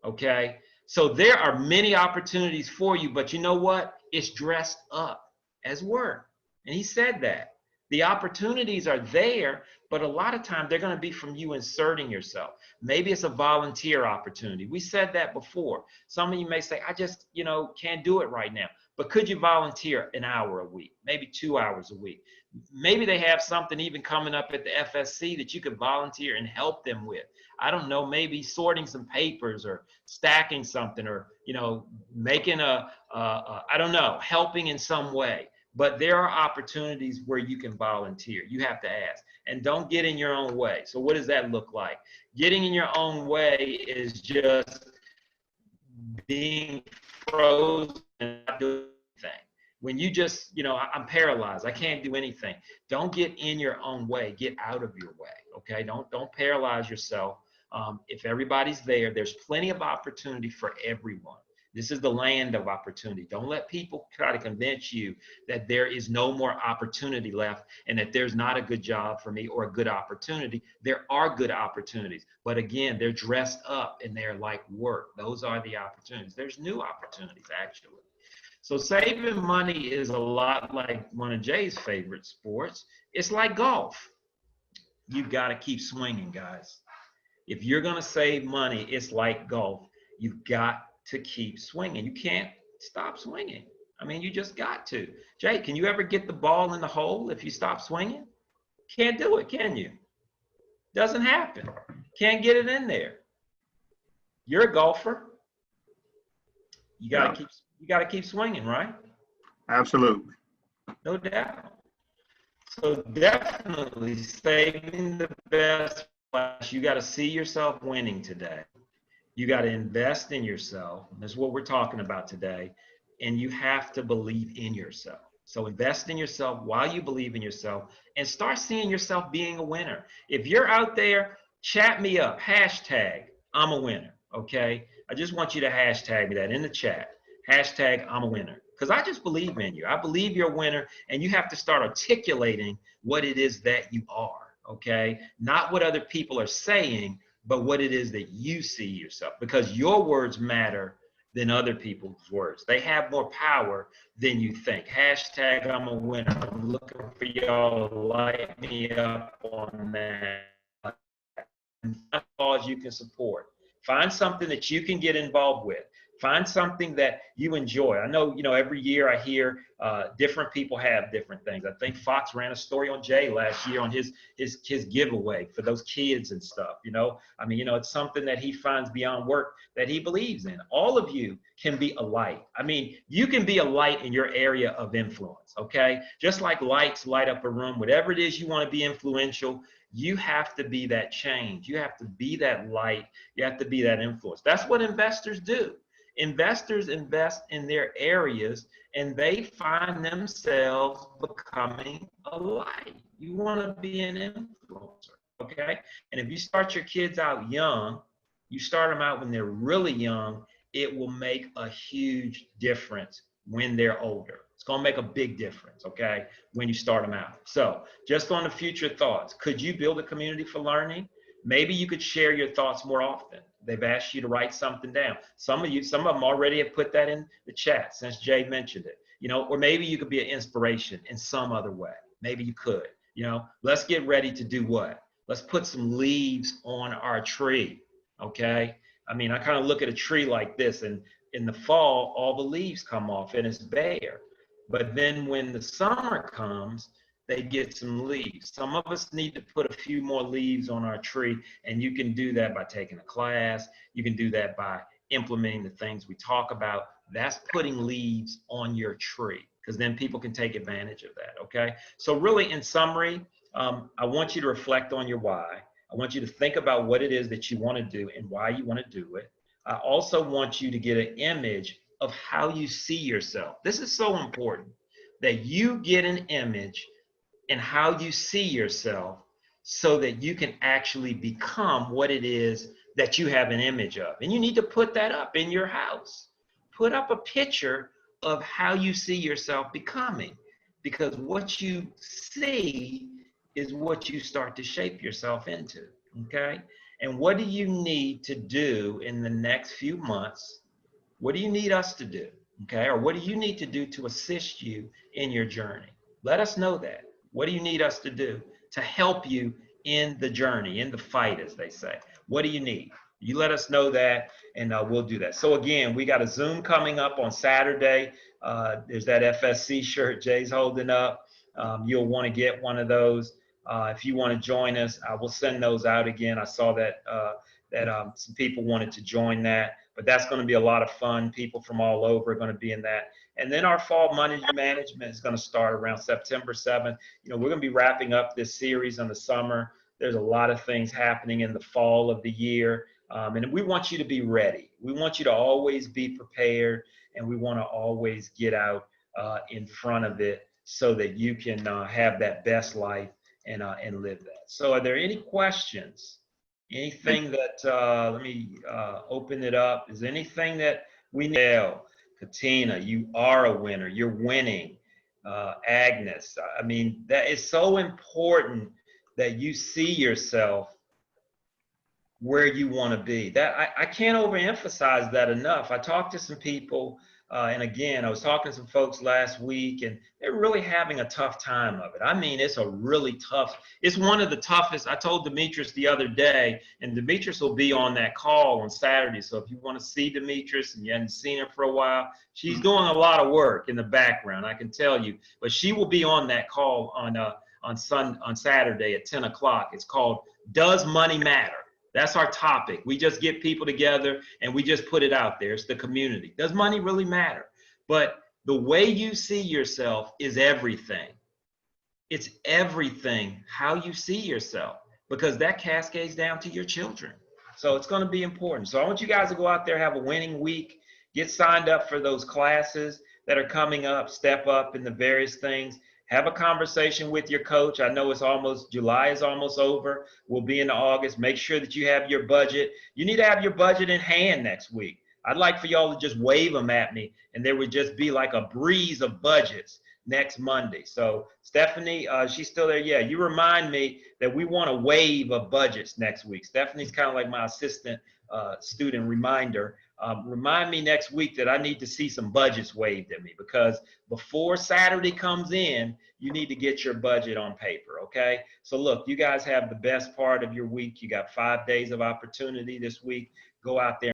[SPEAKER 1] Okay. So there are many opportunities for you, but you know what? It's dressed up as work. And he said that. The opportunities are there, but a lot of times they're going to be from you inserting yourself. Maybe it's a volunteer opportunity. We said that before. Some of you may say, I just, you know, can't do it right now. But could you volunteer an hour a week, maybe 2 hours a week? Maybe they have something even coming up at the FSC that you could volunteer and help them with. I don't know, maybe sorting some papers or stacking something, or, you know, making I don't know, helping in some way. But there are opportunities where you can volunteer. You have to ask, and don't get in your own way. So what does that look like? Getting in your own way is just being frozen and not doing anything. When you just, you know, I'm paralyzed, I can't do anything. Don't get in your own way. Get out of your way. Okay. Don't paralyze yourself. If everybody's there, there's plenty of opportunity for everyone. This is the land of opportunity. Don't let people try to convince you that there is no more opportunity left and that there's not a good job for me or a good opportunity. There are good opportunities, but again, they're dressed up and they're like work. Those are the opportunities. There's new opportunities, actually. So saving money is a lot like one of Jay's favorite sports. It's like golf. You've got to keep swinging, guys. If you're going to save money, it's like golf. You've got to keep swinging. You can't stop swinging. I mean, you just got to. Jay, can you ever get the ball in the hole if you stop swinging? Can't do it, can you? Doesn't happen. Can't get it in there. You're a golfer. You gotta keep swinging, right?
[SPEAKER 2] Absolutely.
[SPEAKER 1] No doubt. So definitely saving the best. You got to see yourself winning today. You got to invest in yourself. That's what we're talking about today. And you have to believe in yourself. So invest in yourself while you believe in yourself and start seeing yourself being a winner. If you're out there, chat me up, hashtag I'm a winner. Okay. I just want you to hashtag me that in the chat. Hashtag I'm a winner. Because I just believe in you. I believe you're a winner, and you have to start articulating what it is that you are, okay? Not what other people are saying, but what it is that you see yourself, because your words matter than other people's words. They have more power than you think. Hashtag I'm a winner. I'm looking for y'all to light me up on that. And find cause you can support. Find something that you can get involved with. Find something that you enjoy. I know, every year I hear different people have different things. I think Fox ran a story on Jay last year on his giveaway for those kids and stuff, I mean, it's something that he finds beyond work that he believes in. All of you can be a light. I mean, you can be a light in your area of influence, okay? Just like lights light up a room, whatever it is you want to be influential, you have to be that change. You have to be that light. You have to be that influence. That's what investors do. Investors invest in their areas and they find themselves becoming a light. You want to be an influencer, okay? And if you start your kids out young, you start them out when they're really young, it will make a huge difference when they're older. It's going to make a big difference, okay, when you start them out. So just on the future thoughts, could you build a community for learning? Maybe you could share your thoughts more often. They've asked you to write something down. Some of them already have put that in the chat since Jay mentioned it, or maybe you could be an inspiration in some other way. Maybe you could, let's get ready to do what? Let's put some leaves on our tree, okay? I mean, I kind of look at a tree like this, and in the fall, all the leaves come off and it's bare. But then when the summer comes, they get some leaves. Some of us need to put a few more leaves on our tree, and you can do that by taking a class. You can do that by implementing the things we talk about. That's putting leaves on your tree, because then people can take advantage of that, okay? So really, in summary, I want you to reflect on your why. I want you to think about what it is that you want to do and why you want to do it. I also want you to get an image of how you see yourself. This is so important, that you get an image and how you see yourself so that you can actually become what it is that you have an image of. And you need to put that up in your house. Put up a picture of how you see yourself becoming, because what you see is what you start to shape yourself into, okay? And what do you need to do in the next few months? What do you need us to do, okay? Or what do you need to do to assist you in your journey? Let us know that. What do you need us to do to help you in the journey, in the fight, as they say? What do you need? You let us know that, and we'll do that. So again, we got a Zoom coming up on Saturday. There's that FSC shirt Jay's holding up. You'll want to get one of those. If you want to join us, I will send those out again. I saw that some people wanted to join that, but that's going to be a lot of fun. People from all over are going to be in that. And then our fall money management is going to start around September 7th. We're going to be wrapping up this series in the summer. There's a lot of things happening in the fall of the year. And we want you to be ready. We want you to always be prepared, and we want to always get out in front of it so that you can have that best life and live that. So are there any questions? Anything that, let me open it up. Is there anything that we need? Katina, you are a winner. You're winning. Agnes, I mean, that is so important that you see yourself where you want to be. That I can't overemphasize that enough. I talked to some people And again, I was talking to some folks last week, and they're really having a tough time of it. I mean, it's a really tough, it's one of the toughest. I told Demetrius the other day, and Demetrius will be on that call on Saturday. So if you want to see Demetrius and you haven't seen her for a while, she's doing a lot of work in the background, I can tell you. But she will be on that call on Saturday at 10 o'clock. It's called Does Money Matter? That's our topic. We just get people together and we just put it out there. It's the community. Does money really matter? But the way you see yourself is everything. It's everything how you see yourself, because that cascades down to your children. So it's going to be important. So I want you guys to go out there, have a winning week, get signed up for those classes that are coming up, step up in the various things. Have a conversation with your coach. I know it's almost, July is almost over. We'll be in August. Make sure that you have your budget. You need to have your budget in hand next week. I'd like for y'all to just wave them at me, and there would just be like a breeze of budgets next Monday. So Stephanie, she's still there. Yeah, you remind me that we want a wave of budgets next week. Stephanie's kind of like my assistant student reminder. Remind me next week that I need to see some budgets waved at me, because before Saturday comes in, you need to get your budget on paper, okay? So look, you guys have the best part of your week. You got 5 days of opportunity this week. Go out there